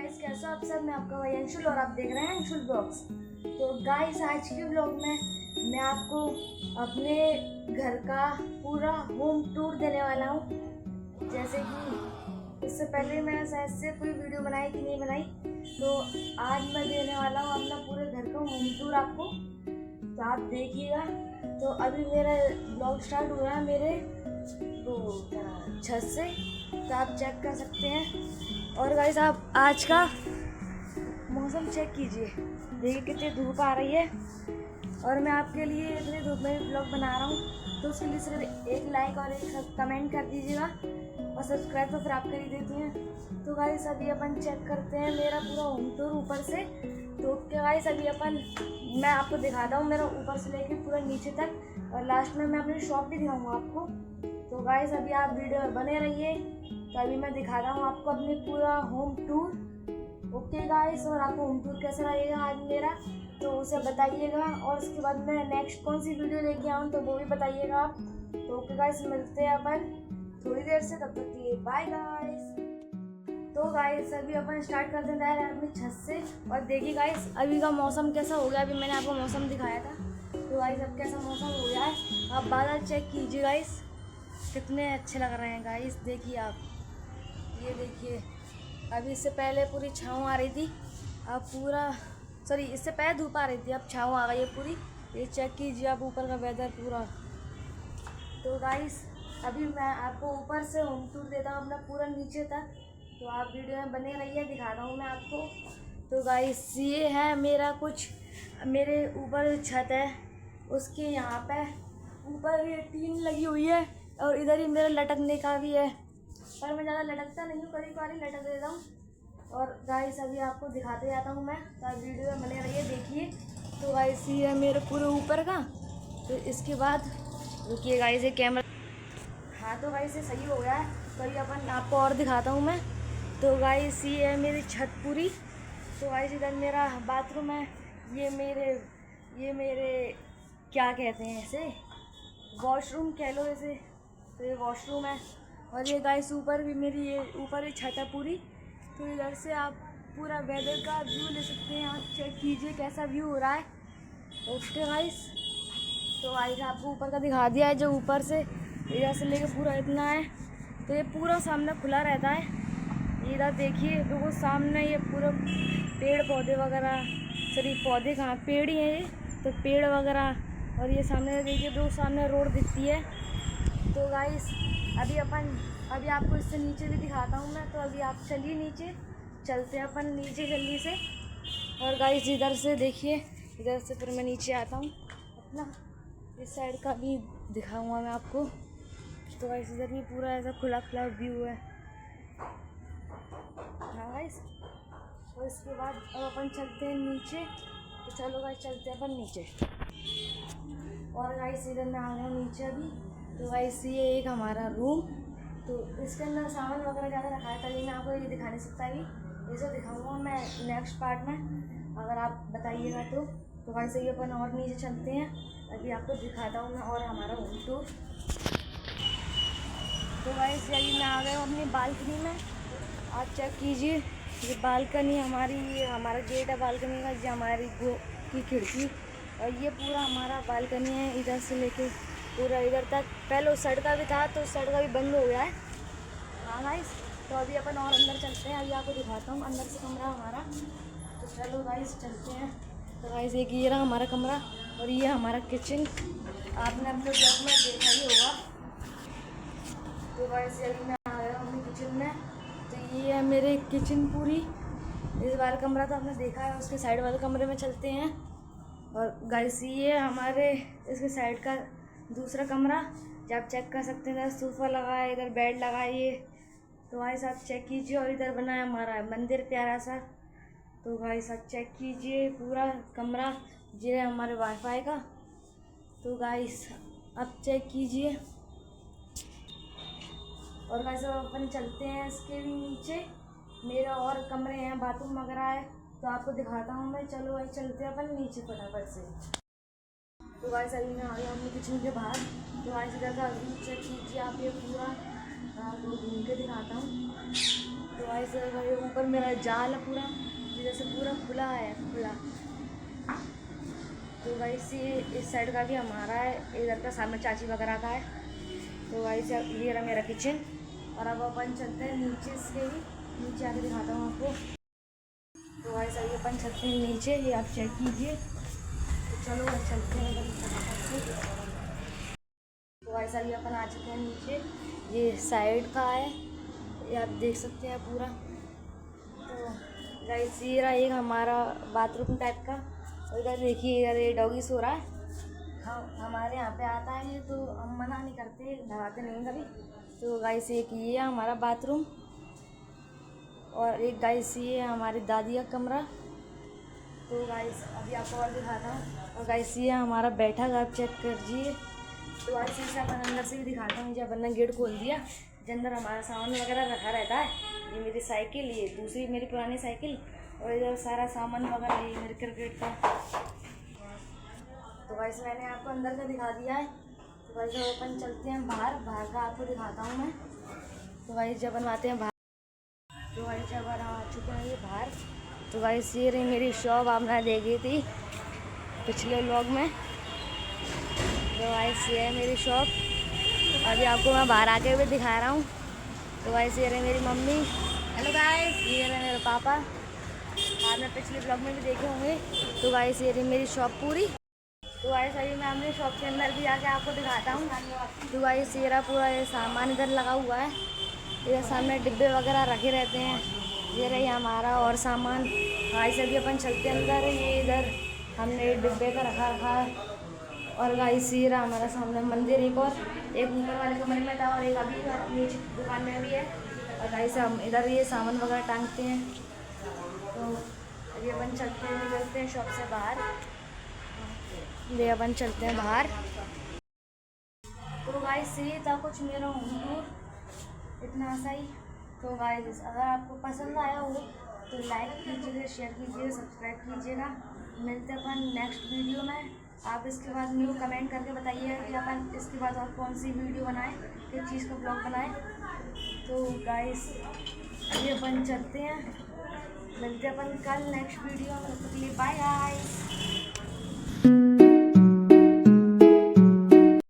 Guys, कैसे हो आप सब। मैं आपका भाई अंशुल और आप देख रहे हैं अंशुल ब्लॉग्स। तो गाइस, आज के ब्लॉग में मैं आपको अपने घर का पूरा होम टूर देने वाला हूँ। जैसे कि इससे पहले मैंने शायद से कोई वीडियो बनाई कि नहीं बनाई, तो आज मैं देने वाला हूँ अपना पूरे घर का होम टूर आपको। तो आप देखिएगा। तो अभी मेरा ब्लॉग स्टार्ट हो रहा है मेरे छत से, तो आप चेक कर सकते हैं। और गाइस, आप आज का मौसम चेक कीजिए, देखिए कितनी धूप आ रही है। और मैं आपके लिए इतनी धूप में ब्लॉग बना रहा हूँ, तो उसके लिए सिर्फ एक लाइक और एक कमेंट कर दीजिएगा, और सब्सक्राइब तो फिर आप कर ही देती हैं। तो गाइस, अभी अपन चेक करते हैं मेरा पूरा होम टूर ऊपर से। तो गाइस, अभी मैं आपको दिखाता हूँ मेरा ऊपर से लेके पूरा नीचे तक, और लास्ट में मैं अपनी शॉप भी दिखाऊंगा आपको। तो गाइस, अभी आप वीडियो में बने रहिए। तो अभी मैं दिखा रहा हूँ आपको अपने पूरा होम टूर। ओके गाइस, और आपको होम टूर कैसा लगेगा आज मेरा, तो उसे बताइएगा। और उसके बाद मैं नेक्स्ट कौन सी वीडियो लेके आऊँ तो वो भी बताइएगा आप। तो ओके गाइस, मिलते हैं अपन थोड़ी देर से, तब तक के लिए बाय गाइस। तो गाइस, अभी अपन स्टार्ट करते हैं अपनी छत से। और देखिए गाइस, अभी का मौसम कैसा हो गया। अभी मैंने आपको मौसम दिखाया था, तो गाइस अब कैसा मौसम हो गया है। आप बादल चेक कीजिए गाइस, कितने अच्छे लग रहे हैं गाइस। देखिए आप, ये देखिए। अभी इससे पहले पूरी छाँव आ रही थी, अब पूरा इससे पहले धूप आ रही थी, अब छाँव आ गई है पूरी। ये चेक कीजिए आप ऊपर का वेदर पूरा। तो गाइस, अभी मैं आपको ऊपर से होम टूर देता हूँ अपना पूरा नीचे तक, तो आप वीडियो में बने रहिए, दिखा रहा हूँ मैं आपको। तो गाइस, ये है मेरा कुछ, मेरे ऊपर छत है उसके यहाँ पे ऊपर ये टीन लगी हुई है, और इधर ही मेरा लटकने का भी है, पर मैं ज़्यादा लटकता नहीं हूँ, कभी कभी लटक देता हूँ। और गाइस, अभी आपको दिखाते जाता हूँ मैं, तो आप वीडियो में बने रहिए, देखिए। तो गाइस, ये है मेरे पूरे ऊपर का। तो इसके बाद रुकिए गाइस, ये कैमरा, हाँ तो गाइस ये सही हो गया है। तो अभी अपन आपको और दिखाता हूँ मैं। तो गाइस, ये है मेरी छत पूरी। तो गाइस, इधर मेरा बाथरूम है, ये मेरे क्या कहते हैं इसे, वॉशरूम कह लो इसे। तो ये वॉशरूम है। और ये गाइस, ऊपर भी मेरी ये ऊपर ही छत है पूरी। तो इधर से आप पूरा वेदर का व्यू ले सकते हैं, आप चेक कीजिए कैसा व्यू हो रहा है। ओके गाइस, तो गाइस आपको ऊपर का दिखा दिया है, जो ऊपर से इधर से लेके पूरा इतना है। तो ये पूरा सामने खुला रहता है। इधर देखिए बिल्कुल सामने ये पूरा पेड़ पौधे वगैरह, पौधे कहाँ, पेड़ ही हैं ये, तो पेड़ वगैरह। और ये सामने देखिए, बिल्कुल सामने रोड दिखती है। तो गाइस, अभी आपको इससे नीचे भी दिखाता हूँ मैं। तो अभी आप चलिए नीचे, चलते हैं अपन नीचे जल्दी से। और गाइस, इधर से देखिए, इधर से फिर मैं नीचे आता हूँ अपना, इस साइड का भी दिखाऊंगा मैं आपको। तो गाइस, इधर भी पूरा ऐसा खुला खुला व्यू है, हाँ गाइस। और इसके बाद अब अपन चलते हैं नीचे। तो चलो गाइस, चलते हैं अपन नीचे। और गाइस, इधर मैं आ गया नीचे अभी। तो गाइस, ये एक हमारा रूम, तो इसके अंदर सामान वगैरह ज़्यादा रखा है, तभी मैं आपको ये दिखा नहीं सकता। अभी इसे दिखाऊंगा मैं नेक्स्ट पार्ट में, अगर आप बताइएगा तो। तो गाइस, ये अपन और नीचे चलते हैं, अभी आपको दिखाता हूँ मैं और हमारा होम टूर। तो गाइस, यही मैं आ गया हूँ अपनी बालकनी में, आप चेक कीजिए। ये बालकनी हमारी, ये हमारा गेट है बालकनी का, ये हमारी की खिड़की। और ये पूरा हमारा बालकनी है, इधर से लेके पूरा इधर तक। पहले उस साइड का भी था, तो उस साइड का भी बंद हो गया है, हाँ गाइस। तो अभी अपन और अंदर चलते हैं, अभी आपको दिखाता हूँ अंदर से कमरा हमारा। तो चलो गाइस, चलते हैं। तो गाइस, एक ये रहा हमारा कमरा, और ये हमारा किचन, आपने अपने ब्लॉग में देखा ही होगा। तो गाइस, अभी मैं आ गया हूँ अपने किचन में। तो ये है मेरे किचन पूरी। इस बार कमरा तो आपने देखा है, उसके साइड वाले कमरे में चलते हैं। और गाइस, ये हमारे इसके साइड का दूसरा कमरा, जो आप चेक कर सकते हैं। इधर सोफ़ा लगा है, इधर बेड लगा है ये। तो गाइस, आप चेक कीजिए। और इधर बना है हमारा मंदिर प्यारा सा। तो गाइस, आप चेक कीजिए पूरा कमरा, ये है हमारे वाईफाई का। तो गाइस, आप चेक कीजिए। और गाइस, अब अपन चलते हैं इसके भी नीचे, मेरा और कमरे हैं, बाथरूम वगैरह है, तो आपको दिखाता हूँ मैं। चलो भाई, चलते हैं अपन नीचे फटाफट से। तो गाइस, अभी मैं आ गया अपने किचन के बाहर। तो गाइस, इधर का व्यू चेक कीजिए आप, ये पूरा आपको घूम के दिखाता हूँ। तो गाइस ऊपर मेरा जाल है पूरा, जैसे पूरा खुला है, खुला। तो गाइस ये इस साइड का भी हमारा है, इधर का सामने चाची वगैरह का है। तो गाइस ये रहा मेरा किचन। और अब अपन चलते हैं नीचे से ही, नीचे आके दिखाता हूँ आपको। तो गाइस अभी अपन चलते हैं नीचे, ये आप चेक कीजिए। तो चलो चलते हैं इधर। तो गाइस अभी अपन आ चुके हैं नीचे, ये साइड का है, ये आप देख सकते हैं पूरा। तो गाइस ये रहा एक हमारा बाथरूम टाइप का। और इधर देखिए, इधर ये डॉगी सो रहा है। हमारे यहाँ पे आता है ये, तो हम मना नहीं करते, लगाते नहीं कभी। तो गाइस एक ये है हमारा बाथरूम, और एक गाइस ये है हमारी दादी का कमरा। तो गाइस अभी आपको और दिखाता हूँ। और गाइस ये हमारा बैठक, आप चेक कीजिए। तो गाइस इसे अपन अंदर से भी दिखाता हूँ। जब अपन ने गेट खोल दिया, अंदर हमारा सामान वगैरह रखा रहता है। ये मेरी साइकिल, ये दूसरी मेरी पुरानी साइकिल, और इधर सारा सामान वगैरह ये मेरे क्रिकेट का। तो गाइस मैंने आपको अंदर का दिखा दिया है। तो गाइस जब अपन चलते हैं बाहर, बाहर का आपको दिखाता हूँ मैं। तो गाइस जब अपन आते हैं बाहर, तो गाइस जब अपन आ चुके हैं ये बाहर। तो गाइस ये रही मेरी शॉप, आपने देखी थी पिछले व्लॉग में। तो गाइस ये है मेरी शॉप, अभी आपको मैं बाहर आके भी दिखा रहा हूँ। तो गाइस ये रही मेरी मम्मी। हेलो गाइस, ये रहे मेरे पापा, आपने पिछले ब्लॉग में भी देखे होंगे। तो गाइस ये रही मेरी शॉप पूरी। तो गाइस अभी मैं अपने शॉप के अंदर भी आके आपको दिखाता हूँ। तो गाइस ये रहा पूरा ये सामान इधर लगा हुआ है, इधर सामने डिब्बे वगैरह रखे रहते हैं। ये रही हमारा और सामान। गाइस अभी अपन चलते हैं अंदर, ये इधर हमने डिब्बे का रखा है। और गाइस ये रहा हमारा सामने मंदिर, एक और, एक ऊपर वाले कमरे में था और एक अभी नीचे दुकान में भी है। और गाइस हम इधर ये सामान वगैरह टांगते हैं। तो अभी अपन चलते हैं, निकलते हैं शॉप से बाहर, ये अपन चलते हैं बाहर। तो गाइस ये था कुछ मेरा होम टूर, इतना सा ही। तो गाइस अगर आपको पसंद आया हो तो लाइक कीजिएगा, शेयर कीजिएगा, सब्सक्राइब कीजिएगा। मिलते हैं अपन नेक्स्ट वीडियो में। आप इसके बाद न्यू कमेंट करके बताइएगा कि अपन इसके बाद और कौन सी वीडियो बनाएं, किस चीज़ का ब्लॉग बनाएं। तो गाइस अभी अपन चलते हैं, मिलते हैं अपन कल नेक्स्ट वीडियो में। तब तक के लिए बाय गाइस।